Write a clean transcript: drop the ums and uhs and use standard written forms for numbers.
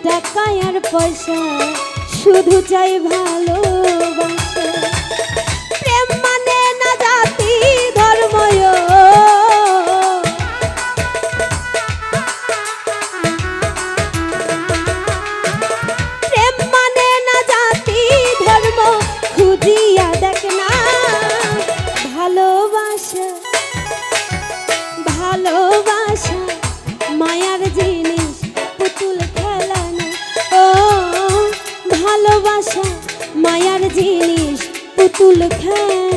টাকা আর পয়সা, শুধু চাই ভালোবাসা। প্রেম মানে না জাতি ধর্ম, প্রেম মানে না জাতি ধর্ম, খুঁজিয়া দেখ না ভালোবাসা। ভালোবাসা মায়ার জিনিস, পুতুল খেলা না। ও ভালোবাসা মায়ার জিনিস, পুতুল খেলা।